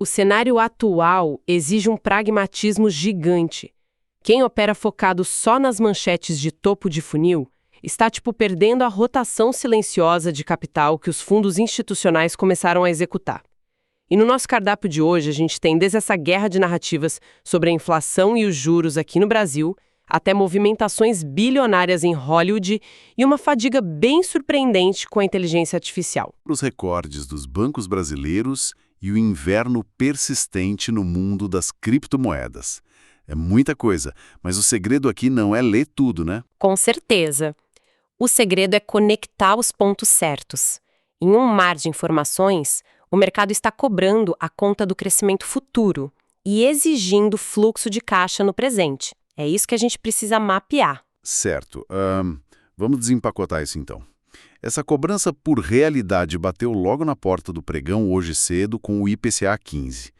O cenário atual exige um pragmatismo gigante. Quem opera focado só nas manchetes de topo de funil está, perdendo a rotação silenciosa de capital que os fundos institucionais começaram a executar. E no nosso cardápio de hoje, a gente tem desde essa guerra de narrativas sobre a inflação e os juros aqui no Brasil, até movimentações bilionárias em Hollywood e uma fadiga bem surpreendente com a inteligência artificial. Os recordes dos bancos brasileiros e o inverno persistente no mundo das criptomoedas. É muita coisa, mas o segredo aqui não é ler tudo, né? Com certeza. O segredo é conectar os pontos certos. Em um mar de informações, o mercado está cobrando a conta do crescimento futuro e exigindo fluxo de caixa no presente. É isso que a gente precisa mapear. Certo. Vamos desempacotar isso então. Essa cobrança por realidade bateu logo na porta do pregão hoje cedo com o IPCA 15.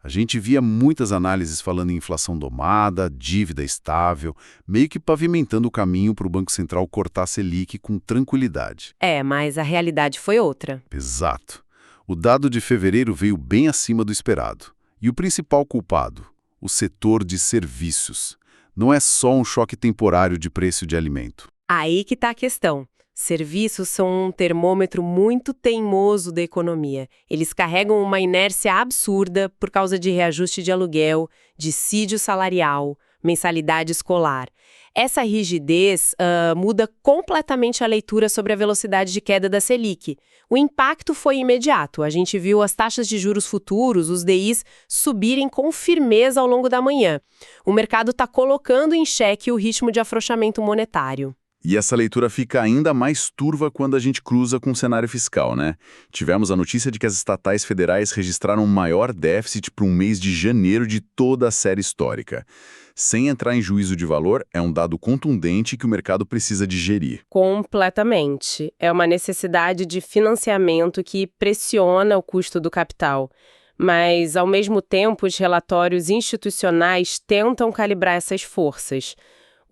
A gente via muitas análises falando em inflação domada, dívida estável, meio que pavimentando o caminho para o Banco Central cortar a Selic com tranquilidade. Mas a realidade foi outra. Exato. O dado de fevereiro veio bem acima do esperado. E o principal culpado? O setor de serviços. Não é só um choque temporário de preço de alimento. Aí que está a questão. Serviços são um termômetro muito teimoso da economia. Eles carregam uma inércia absurda por causa de reajuste de aluguel, dissídio salarial, mensalidade escolar. Essa rigidez muda completamente a leitura sobre a velocidade de queda da Selic. O impacto foi imediato. A gente viu as taxas de juros futuros, os DIs, subirem com firmeza ao longo da manhã. O mercado está colocando em xeque o ritmo de afrouxamento monetário. E essa leitura fica ainda mais turva quando a gente cruza com o cenário fiscal, né? Tivemos a notícia de que as estatais federais registraram o maior déficit para um mês de janeiro de toda a série histórica. Sem entrar em juízo de valor, é um dado contundente que o mercado precisa digerir. Completamente. É uma necessidade de financiamento que pressiona o custo do capital. Mas, ao mesmo tempo, os relatórios institucionais tentam calibrar essas forças.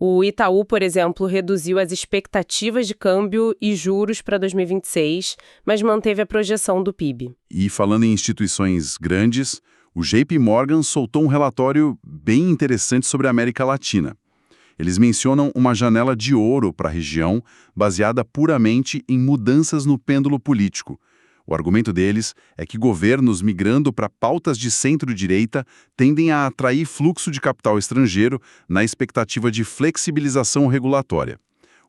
O Itaú, por exemplo, reduziu as expectativas de câmbio e juros para 2026, mas manteve a projeção do PIB. E falando em instituições grandes, o JP Morgan soltou um relatório bem interessante sobre a América Latina. Eles mencionam uma janela de ouro para a região, baseada puramente em mudanças no pêndulo político. O argumento deles é que governos migrando para pautas de centro-direita tendem a atrair fluxo de capital estrangeiro na expectativa de flexibilização regulatória.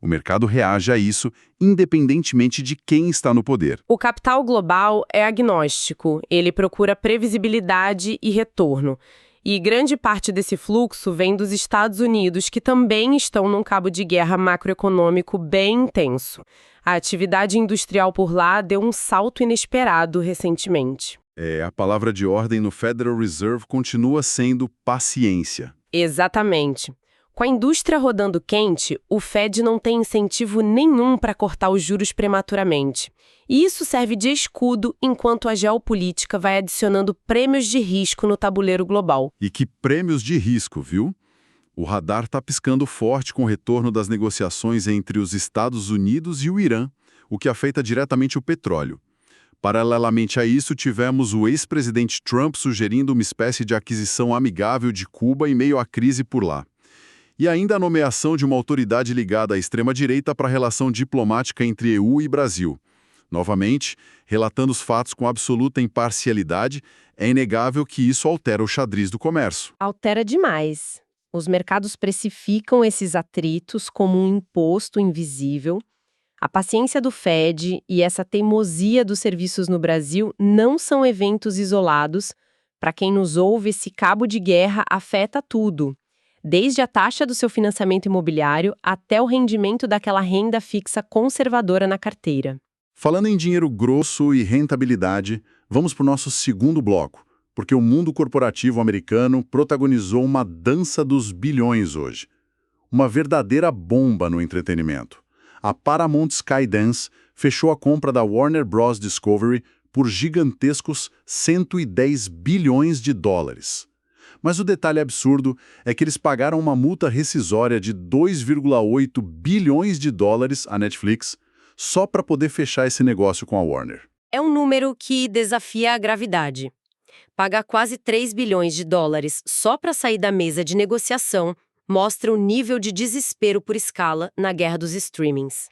O mercado reage a isso independentemente de quem está no poder. O capital global é agnóstico, ele procura previsibilidade e retorno. E grande parte desse fluxo vem dos Estados Unidos, que também estão num cabo de guerra macroeconômico bem intenso. A atividade industrial por lá deu um salto inesperado recentemente. A palavra de ordem no Federal Reserve continua sendo paciência. Exatamente. Com a indústria rodando quente, o Fed não tem incentivo nenhum para cortar os juros prematuramente. E isso serve de escudo enquanto a geopolítica vai adicionando prêmios de risco no tabuleiro global. E que prêmios de risco, viu? O radar está piscando forte com o retorno das negociações entre os Estados Unidos e o Irã, o que afeta diretamente o petróleo. Paralelamente a isso, tivemos o ex-presidente Trump sugerindo uma espécie de aquisição amigável de Cuba em meio à crise por lá. E ainda a nomeação de uma autoridade ligada à extrema-direita para a relação diplomática entre EU e Brasil. Novamente, relatando os fatos com absoluta imparcialidade, é inegável que isso altera o xadrez do comércio. Altera demais. Os mercados precificam esses atritos como um imposto invisível. A paciência do Fed e essa teimosia dos serviços no Brasil não são eventos isolados. Para quem nos ouve, esse cabo de guerra afeta tudo, desde a taxa do seu financiamento imobiliário até o rendimento daquela renda fixa conservadora na carteira. Falando em dinheiro grosso e rentabilidade, vamos para o nosso segundo bloco, porque o mundo corporativo americano protagonizou uma dança dos bilhões hoje. Uma verdadeira bomba no entretenimento. A Paramount Skydance fechou a compra da Warner Bros. Discovery por gigantescos 110 bilhões de dólares. Mas o detalhe absurdo é que eles pagaram uma multa rescisória de 2,8 bilhões de dólares à Netflix só para poder fechar esse negócio com a Warner. É um número que desafia a gravidade. Pagar quase 3 bilhões de dólares só para sair da mesa de negociação mostra o nível de desespero por escala na guerra dos streamings.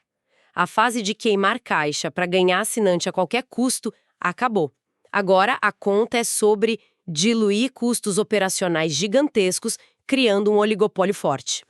A fase de queimar caixa para ganhar assinante a qualquer custo acabou. Agora a conta é sobre diluir custos operacionais gigantescos, criando um oligopólio forte.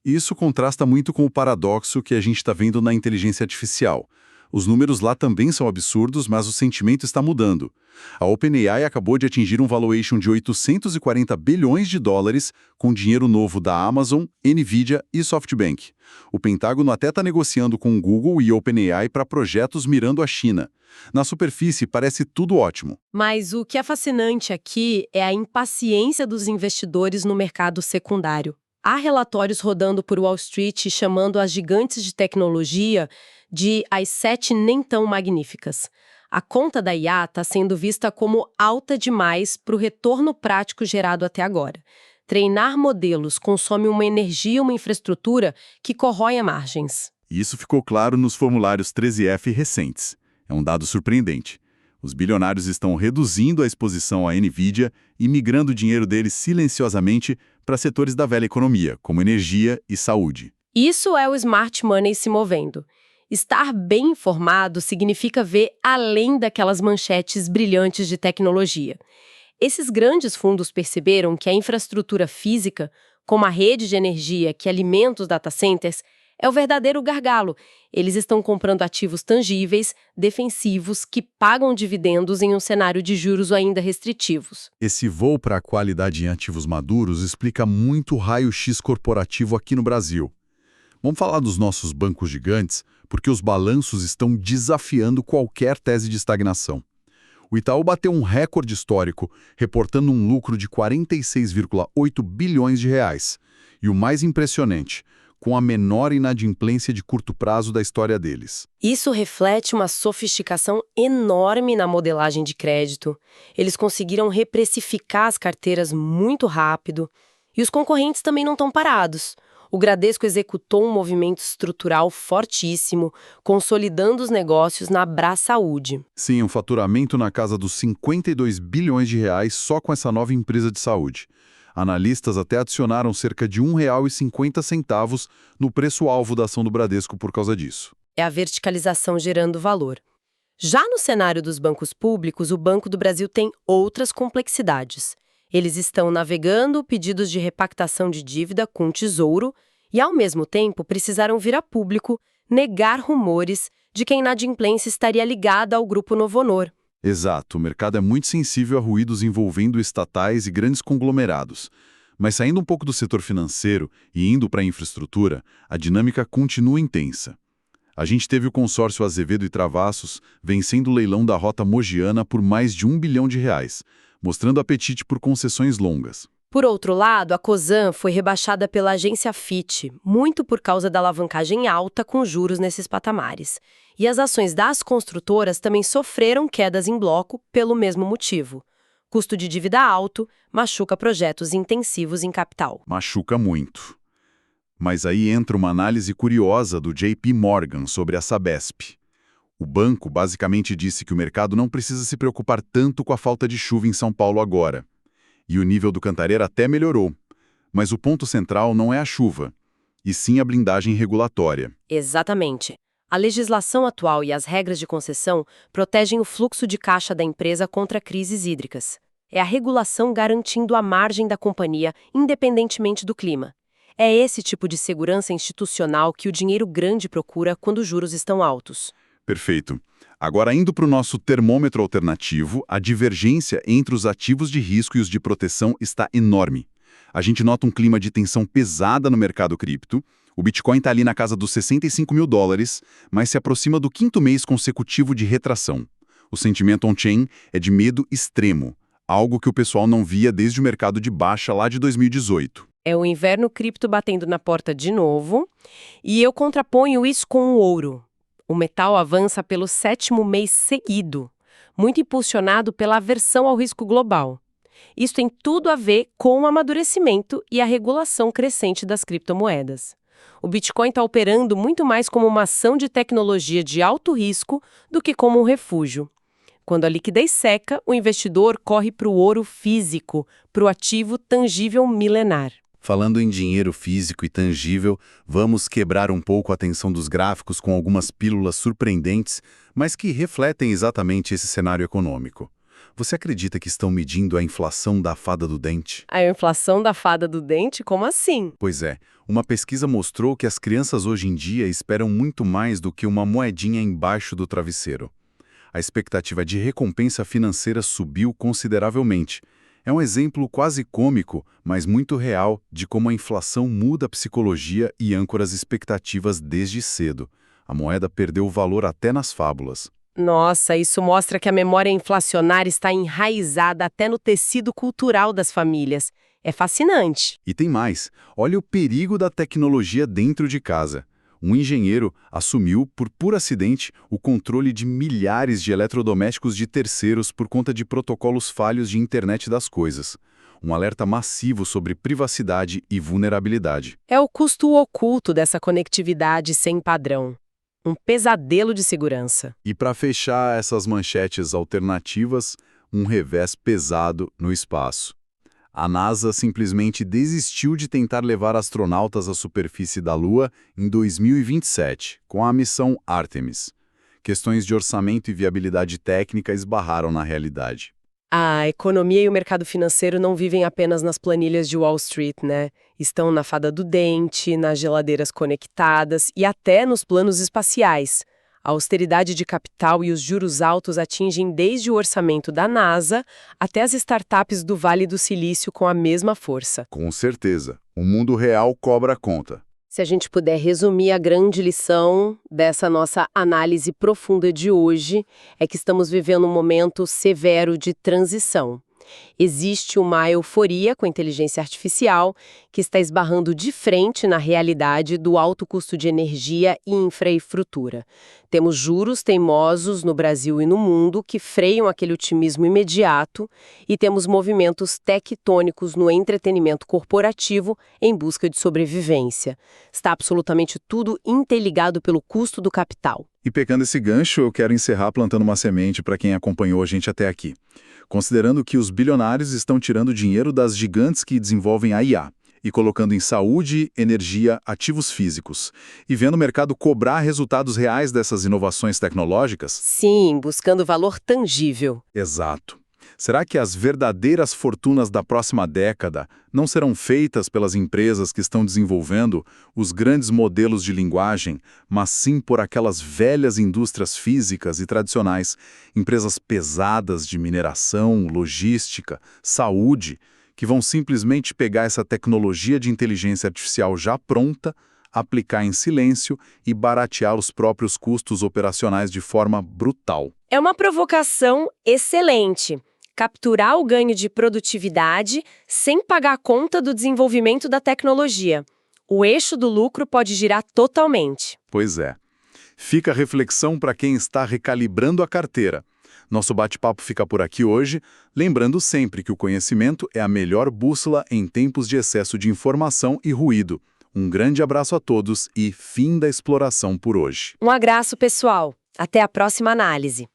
Isso contrasta muito com o paradoxo que a gente está vendo na inteligência artificial. Os números lá também são absurdos, mas o sentimento está mudando. A OpenAI acabou de atingir um valuation de 840 bilhões de dólares com dinheiro novo da Amazon, Nvidia e SoftBank. O Pentágono até está negociando com Google e OpenAI para projetos mirando a China. Na superfície, parece tudo ótimo. Mas o que é fascinante aqui é a impaciência dos investidores no mercado secundário. Há relatórios rodando por Wall Street chamando as gigantes de tecnologia de as 7 nem tão magníficas. A conta da IA está sendo vista como alta demais para o retorno prático gerado até agora. Treinar modelos consome uma energia e uma infraestrutura que corrói as margens. Isso ficou claro nos formulários 13F recentes. É um dado surpreendente. Os bilionários estão reduzindo a exposição à Nvidia e migrando o dinheiro deles silenciosamente para setores da velha economia, como energia e saúde. Isso é o smart money se movendo. Estar bem informado significa ver além daquelas manchetes brilhantes de tecnologia. Esses grandes fundos perceberam que a infraestrutura física, como a rede de energia que alimenta os data centers, é o verdadeiro gargalo. Eles estão comprando ativos tangíveis, defensivos, que pagam dividendos em um cenário de juros ainda restritivos. Esse voo para a qualidade em ativos maduros explica muito o raio-x corporativo aqui no Brasil. Vamos falar dos nossos bancos gigantes, porque os balanços estão desafiando qualquer tese de estagnação. O Itaú bateu um recorde histórico, reportando um lucro de 46,8 bilhões de reais. E o mais impressionante, com a menor inadimplência de curto prazo da história deles. Isso reflete uma sofisticação enorme na modelagem de crédito. Eles conseguiram reprecificar as carteiras muito rápido. E os concorrentes também não estão parados. O Bradesco executou um movimento estrutural fortíssimo, consolidando os negócios na Brá Saúde. Sim, um faturamento na casa dos 52 bilhões de reais só com essa nova empresa de saúde. Analistas até adicionaram cerca de R$ 1,50 no preço-alvo da ação do Bradesco por causa disso. É a verticalização gerando valor. Já no cenário dos bancos públicos, o Banco do Brasil tem outras complexidades. Eles estão navegando pedidos de repactação de dívida com o Tesouro e, ao mesmo tempo, precisaram vir a público negar rumores de que a inadimplência estaria ligada ao Grupo Novo Honor. Exato, o mercado é muito sensível a ruídos envolvendo estatais e grandes conglomerados. Mas saindo um pouco do setor financeiro e indo para a infraestrutura, a dinâmica continua intensa. A gente teve o consórcio Azevedo e Travassos vencendo o leilão da Rota Mogiana por mais de R$ 1 bilhão, mostrando apetite por concessões longas. Por outro lado, a Cosan foi rebaixada pela agência Fitch, muito por causa da alavancagem alta com juros nesses patamares. E as ações das construtoras também sofreram quedas em bloco pelo mesmo motivo. Custo de dívida alto machuca projetos intensivos em capital. Machuca muito. Mas aí entra uma análise curiosa do JP Morgan sobre a Sabesp. O banco basicamente disse que o mercado não precisa se preocupar tanto com a falta de chuva em São Paulo agora. E o nível do Cantareira até melhorou. Mas o ponto central não é a chuva, e sim a blindagem regulatória. Exatamente. A legislação atual e as regras de concessão protegem o fluxo de caixa da empresa contra crises hídricas. É a regulação garantindo a margem da companhia, independentemente do clima. É esse tipo de segurança institucional que o dinheiro grande procura quando os juros estão altos. Perfeito. Agora, indo para o nosso termômetro alternativo, a divergência entre os ativos de risco e os de proteção está enorme. A gente nota um clima de tensão pesada no mercado cripto. O Bitcoin está ali na casa dos 65 mil dólares, mas se aproxima do 5º mês consecutivo de retração. O sentimento on-chain é de medo extremo, algo que o pessoal não via desde o mercado de baixa lá de 2018. É o inverno cripto batendo na porta de novo, e eu contraponho isso com o ouro. O metal avança pelo 7º mês seguido, muito impulsionado pela aversão ao risco global. Isso tem tudo a ver com o amadurecimento e a regulação crescente das criptomoedas. O Bitcoin está operando muito mais como uma ação de tecnologia de alto risco do que como um refúgio. Quando a liquidez seca, o investidor corre para o ouro físico, para o ativo tangível milenar. Falando em dinheiro físico e tangível, vamos quebrar um pouco a tensão dos gráficos com algumas pílulas surpreendentes, mas que refletem exatamente esse cenário econômico. Você acredita que estão medindo a inflação da fada do dente? A inflação da fada do dente? Como assim? Pois é, uma pesquisa mostrou que as crianças hoje em dia esperam muito mais do que uma moedinha embaixo do travesseiro. A expectativa de recompensa financeira subiu consideravelmente. É um exemplo quase cômico, mas muito real, de como a inflação muda a psicologia e âncora as expectativas desde cedo. A moeda perdeu valor até nas fábulas. Nossa, isso mostra que a memória inflacionária está enraizada até no tecido cultural das famílias. É fascinante. E tem mais, olha o perigo da tecnologia dentro de casa. Um engenheiro assumiu, por puro acidente, o controle de milhares de eletrodomésticos de terceiros por conta de protocolos falhos de internet das coisas. Um alerta massivo sobre privacidade e vulnerabilidade. É o custo oculto dessa conectividade sem padrão. Um pesadelo de segurança. E para fechar essas manchetes alternativas, um revés pesado no espaço. A NASA simplesmente desistiu de tentar levar astronautas à superfície da Lua em 2027, com a missão Artemis. Questões de orçamento e viabilidade técnica esbarraram na realidade. A economia e o mercado financeiro não vivem apenas nas planilhas de Wall Street, né? Estão na fada do dente, nas geladeiras conectadas e até nos planos espaciais. A austeridade de capital e os juros altos atingem desde o orçamento da NASA até as startups do Vale do Silício com a mesma força. Com certeza, o mundo real cobra a conta. Se a gente puder resumir a grande lição dessa nossa análise profunda de hoje, é que estamos vivendo um momento severo de transição. Existe uma euforia com a inteligência artificial que está esbarrando de frente na realidade do alto custo de energia e infraestrutura. Temos juros teimosos no Brasil e no mundo que freiam aquele otimismo imediato e temos movimentos tectônicos no entretenimento corporativo em busca de sobrevivência. Está absolutamente tudo interligado pelo custo do capital. E pegando esse gancho, eu quero encerrar plantando uma semente para quem acompanhou a gente até aqui. Considerando que os bilionários estão tirando dinheiro das gigantes que desenvolvem a IA e colocando em saúde, energia, ativos físicos, e vendo o mercado cobrar resultados reais dessas inovações tecnológicas? Sim, buscando valor tangível. Exato. Será que as verdadeiras fortunas da próxima década não serão feitas pelas empresas que estão desenvolvendo os grandes modelos de linguagem, mas sim por aquelas velhas indústrias físicas e tradicionais, empresas pesadas de mineração, logística, saúde, que vão simplesmente pegar essa tecnologia de inteligência artificial já pronta, aplicar em silêncio e baratear os próprios custos operacionais de forma brutal? É uma provocação excelente. Capturar o ganho de produtividade sem pagar a conta do desenvolvimento da tecnologia. O eixo do lucro pode girar totalmente. Pois é. Fica a reflexão para quem está recalibrando a carteira. Nosso bate-papo fica por aqui hoje, lembrando sempre que o conhecimento é a melhor bússola em tempos de excesso de informação e ruído. Um grande abraço a todos e fim da exploração por hoje. Um abraço, pessoal. Até a próxima análise.